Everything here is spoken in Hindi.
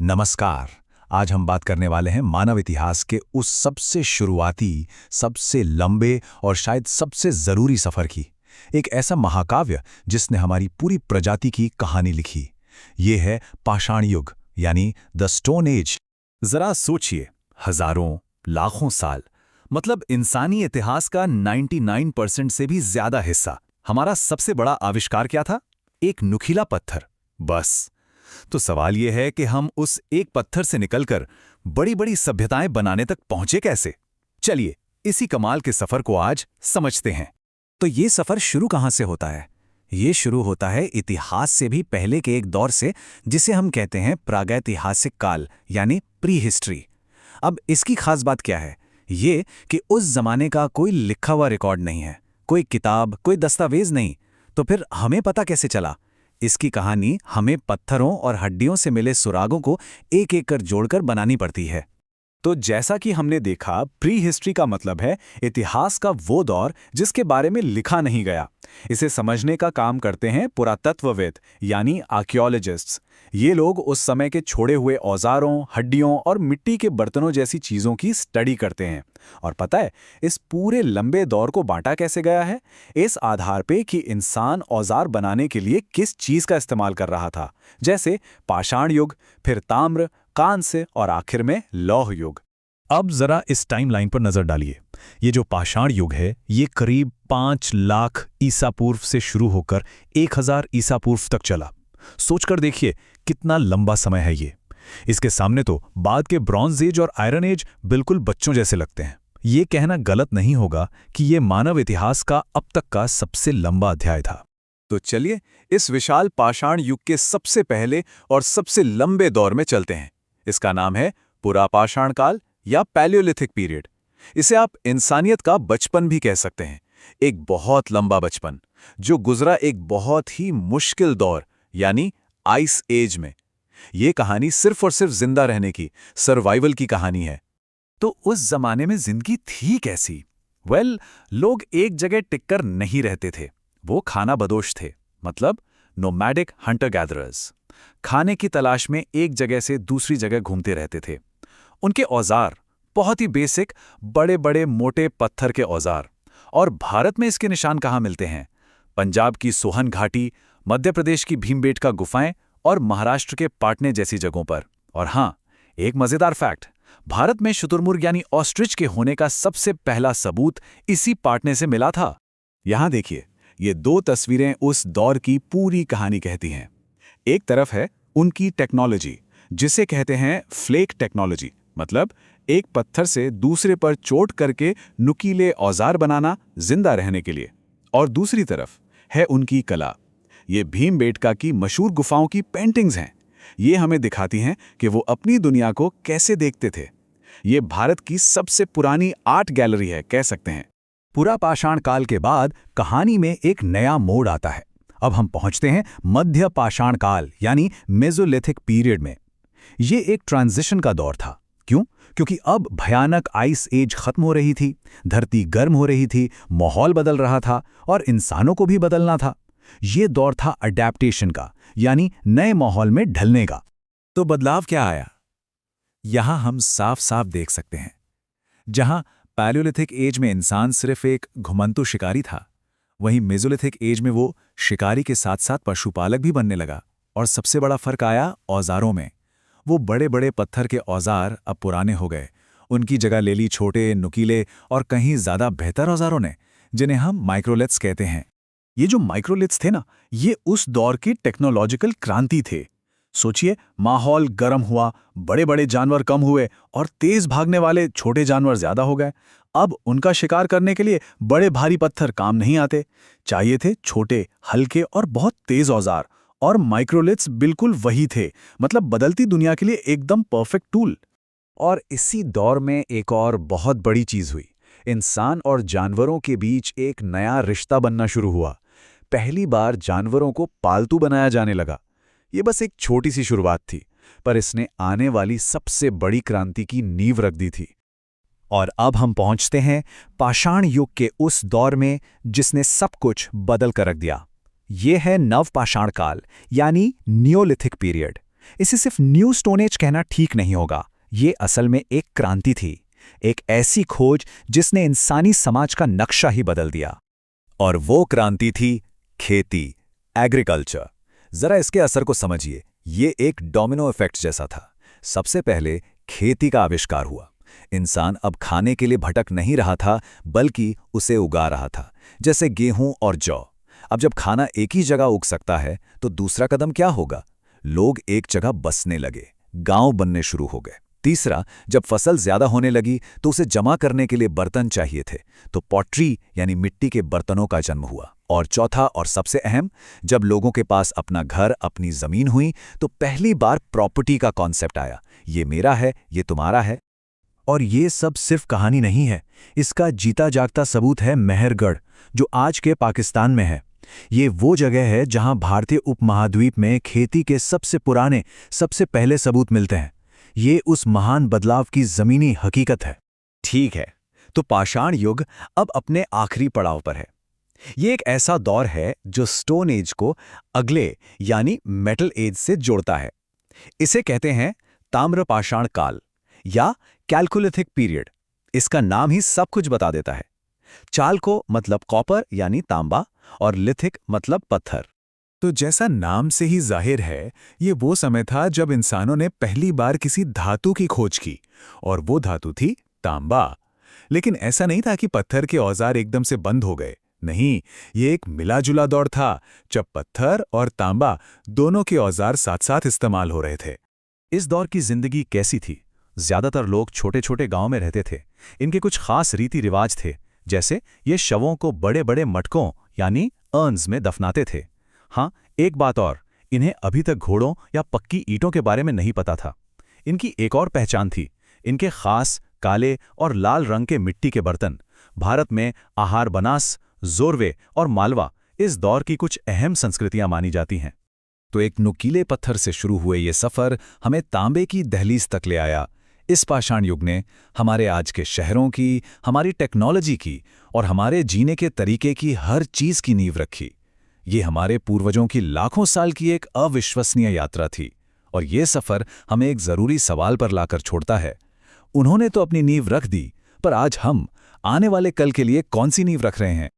नमस्कार। आज हम बात करने वाले हैं मानव इतिहास के उस सबसे शुरुआती, सबसे लंबे और शायद सबसे जरूरी सफर की। एक ऐसा महाकाव्य जिसने हमारी पूरी प्रजाति की कहानी लिखी। ये है पाषाण युग, यानी द स्टोन एज। जरा सोचिए, हजारों, लाखों साल, मतलब इंसानी इतिहास का 99% से भी ज्यादा हिस्सा। हमारा सबसे बड़ा आविष्कार क्या था? एक नुकीला पत्थर, बस। तो सवाल यह है कि हम उस एक पत्थर से निकलकर बड़ी बड़ी सभ्यताएं बनाने तक पहुंचे कैसे? चलिए इसी कमाल के सफर को आज समझते हैं। तो ये सफर शुरू कहां से होता है? ये शुरू होता है इतिहास से भी पहले के एक दौर से, जिसे हम कहते हैं प्रागैतिहासिक काल, यानी प्री हिस्ट्री। अब इसकी खास बात क्या है? ये कि उस जमाने का कोई लिखा हुआ रिकॉर्ड नहीं है, कोई किताब, कोई दस्तावेज नहीं। तो फिर हमें पता कैसे चला? इसकी कहानी हमें पत्थरों और हड्डियों से मिले सुरागों को एक एक कर जोड़कर बनानी पड़ती है। तो जैसा कि हमने देखा, प्री हिस्ट्री का मतलब है इतिहास का वो दौर जिसके बारे में लिखा नहीं गया। इसे समझने का काम करते हैं पुरातत्वविद, यानी आर्कियोलॉजिस्ट्स। ये लोग उस समय के छोड़े हुए औजारों, हड्डियों और मिट्टी के बर्तनों जैसी चीजों की स्टडी करते हैं। और पता है, इस पूरे लंबे दौर को बांटा कैसे गया है? इस आधार पे कि इंसान औजार बनाने के लिए किस चीज का इस्तेमाल कर रहा था। जैसे पाषाण युग, फिर ताम्र, कांस्य और आखिर में लौह युग। अब जरा इस टाइमलाइन पर नजर डालिए। ये जो पाषाण युग है, ये करीब 5 लाख ईसा पूर्व से शुरू होकर 1000 ईसा पूर्व तक चला। सोचकर देखिए कितना लंबा समय है ये। इसके सामने तो बाद के ब्रॉन्ज एज और आयरन एज बिल्कुल बच्चों जैसे लगते हैं। ये कहना गलत नहीं होगा कि ये मानव इतिहास का अब तक का सबसे लंबा अध्याय था। तो चलिए इस विशाल पाषाण युग के सबसे पहले और सबसे लंबे दौर में चलते हैं। इसका नाम है पुरापाषाण काल या पैलियोलिथिक पीरियड। इसे आप इंसानियत का बचपन भी कह सकते हैं। एक बहुत लंबा बचपन जो गुजरा एक बहुत ही मुश्किल दौर, यानी आइस एज में। यह कहानी सिर्फ और सिर्फ जिंदा रहने की, सर्वाइवल की कहानी है। तो उस जमाने में जिंदगी थी कैसी? लोग एक जगह टिककर नहीं रहते थे। वो खाना बदोश थे, मतलब नोमैडिक हंटर गैदरर्स। खाने की तलाश में एक जगह से दूसरी जगह घूमते रहते थे। उनके औजार बहुत ही बेसिक, बड़े बड़े मोटे पत्थर के औजार। और भारत में इसके निशान कहाँ मिलते हैं? पंजाब की सोहन घाटी, मध्य प्रदेश की भीमबेटका गुफाएं और महाराष्ट्र के पाटने जैसी जगहों पर। और हाँ, एक मजेदार फैक्ट, भारत में शुतुरमुर्ग यानी ऑस्ट्रिच के होने का सबसे पहला सबूत इसी पाटने से मिला था। यहां देखिए, ये 2 तस्वीरें उस दौर की पूरी कहानी कहती हैं। एक तरफ है उनकी टेक्नोलॉजी, जिसे कहते हैं फ्लेक टेक्नोलॉजी, मतलब एक पत्थर से दूसरे पर चोट करके नुकीले औजार बनाना जिंदा रहने के लिए। और दूसरी तरफ है उनकी कला। ये भीमबेटका की मशहूर गुफाओं की पेंटिंग्स हैं। ये हमें दिखाती हैं कि वो अपनी दुनिया को कैसे देखते थे। ये भारत की सबसे पुरानी आर्ट गैलरी है, कह सकते हैं। पुरापाषाण काल के बाद कहानी में एक नया मोड़ आता है। अब हम पहुंचते हैं मध्य पाषाण काल, यानी मेसोलिथिक पीरियड में। ये एक ट्रांजिशन का दौर था। क्यों? क्योंकि अब भयानक आइस एज खत्म हो रही थी, धरती गर्म हो रही थी, माहौल बदल रहा था और इंसानों को भी बदलना था। ये दौर था अडैप्टेशन का, यानी नए माहौल में ढलने का। तो बदलाव क्या आया? यहां हम साफ साफ देख सकते हैं। जहां पैलियोलिथिक एज में इंसान सिर्फ एक घुमंतू शिकारी था, वहीं मेसोलिथिक एज में वो शिकारी के साथ साथ पशुपालक भी बनने लगा। और सबसे बड़ा फर्क आया औजारों में। वो बड़े बड़े पत्थर के औजार अब पुराने हो गए। उनकी जगह ले ली छोटे, नुकीले और कहीं ज्यादा बेहतर औजारों ने, जिन्हें हम माइक्रोलिथ्स कहते हैं। ये जो माइक्रोलिथ्स थे ना, ये उस दौर की टेक्नोलॉजिकल क्रांति थे। सोचिए, माहौल गर्म हुआ, बड़े बड़े जानवर कम हुए और तेज भागने वाले छोटे जानवर ज्यादा हो गए। अब उनका शिकार करने के लिए बड़े भारी पत्थर काम नहीं आते। चाहिए थे छोटे, हल्के और बहुत तेज औजार। और माइक्रोलिथ्स बिल्कुल वही थे, मतलब बदलती दुनिया के लिए एकदम परफेक्ट टूल। और इसी दौर में एक और बहुत बड़ी चीज हुई। इंसान और जानवरों के बीच एक नया रिश्ता बनना शुरू हुआ। पहली बार जानवरों को पालतू बनाया जाने लगा। ये बस एक छोटी सी शुरुआत थी, पर इसने आने वाली सबसे बड़ी क्रांति की नींव रख दी थी। और अब हम पहुंचते हैं पाषाण युग के उस दौर में जिसने सब कुछ बदल कर रख दिया। ये है नवपाषाण काल, यानी नियोलिथिक पीरियड। इसे सिर्फ न्यू स्टोन एज कहना ठीक नहीं होगा। ये असल में एक क्रांति थी, एक ऐसी खोज जिसने इंसानी समाज का नक्शा ही बदल दिया। और वो क्रांति थी खेती, एग्रीकल्चर। जरा इसके असर को समझिए। ये एक डोमिनो इफेक्ट जैसा था। सबसे पहले खेती का आविष्कार हुआ। इंसान अब खाने के लिए भटक नहीं रहा था, बल्कि उसे उगा रहा था, जैसे गेहूं और जौ। अब जब खाना एक ही जगह उग सकता है, तो दूसरा कदम क्या होगा? लोग एक जगह बसने लगे, गांव बनने शुरू हो गए। तीसरा, जब फसल ज्यादा होने लगी तो उसे जमा करने के लिए बर्तन चाहिए थे, तो पॉटरी यानी मिट्टी के बर्तनों का जन्म हुआ। और चौथा और सबसे अहम, जब लोगों के पास अपना घर, अपनी जमीन हुई, तो पहली बार प्रॉपर्टी का कॉन्सेप्ट आया। ये मेरा है, ये तुम्हारा है। और ये सब सिर्फ कहानी नहीं है, इसका जीता जागता सबूत है मेहरगढ़, जो आज के पाकिस्तान में है। ये वो जगह है जहां भारतीय उपमहाद्वीप में खेती के सबसे पुराने, सबसे पहले सबूत मिलते हैं। ये उस महान बदलाव की जमीनी हकीकत है। ठीक है, तो पाषाण युग अब अपने आखिरी पड़ाव पर है। ये एक ऐसा दौर है जो स्टोन एज को अगले यानी मेटल एज से जोड़ता है। इसे कहते हैं ताम्रपाषाण काल या कैलकुलिथिक पीरियड। इसका नाम ही सब कुछ बता देता है। चाल को मतलब कॉपर यानी तांबा और लिथिक मतलब पत्थर। तो जैसा नाम से ही जाहिर है, ये वो समय था जब इंसानों ने पहली बार किसी धातु की खोज की, और वो धातु थी तांबा। लेकिन ऐसा नहीं था कि पत्थर के औजार एकदम से बंद हो गए। नहीं, ये एक मिला जुला दौर था, जब पत्थर और तांबा दोनों के औजार साथ साथ इस्तेमाल हो रहे थे। इस दौर की जिंदगी कैसी थी? ज्यादातर लोग छोटे छोटे गांव में रहते थे। इनके कुछ खास रीति रिवाज थे, जैसे ये शवों को बड़े बड़े मटकों यानी अर्न्स में दफनाते थे। हाँ, एक बात और, इन्हें अभी तक घोड़ों या पक्की ईंटों के बारे में नहीं पता था। इनकी एक और पहचान थी, इनके खास काले और लाल रंग के मिट्टी के बर्तन। भारत में आहार बनास, जोरवे और मालवा इस दौर की कुछ अहम संस्कृतियां मानी जाती हैं। तो एक नुकीले पत्थर से शुरू हुए ये सफ़र हमें तांबे की दहलीज तक ले आया। इस पाषाण युग ने हमारे आज के शहरों की, हमारी टेक्नोलॉजी की और हमारे जीने के तरीके की हर चीज़ की नींव रखी। ये हमारे पूर्वजों की लाखों साल की एक अविश्वसनीय यात्रा थी, और ये सफ़र हमें एक ज़रूरी सवाल पर लाकर छोड़ता है। उन्होंने तो अपनी नींव रख दी, पर आज हम आने वाले कल के लिए कौन सी नींव रख रहे हैं?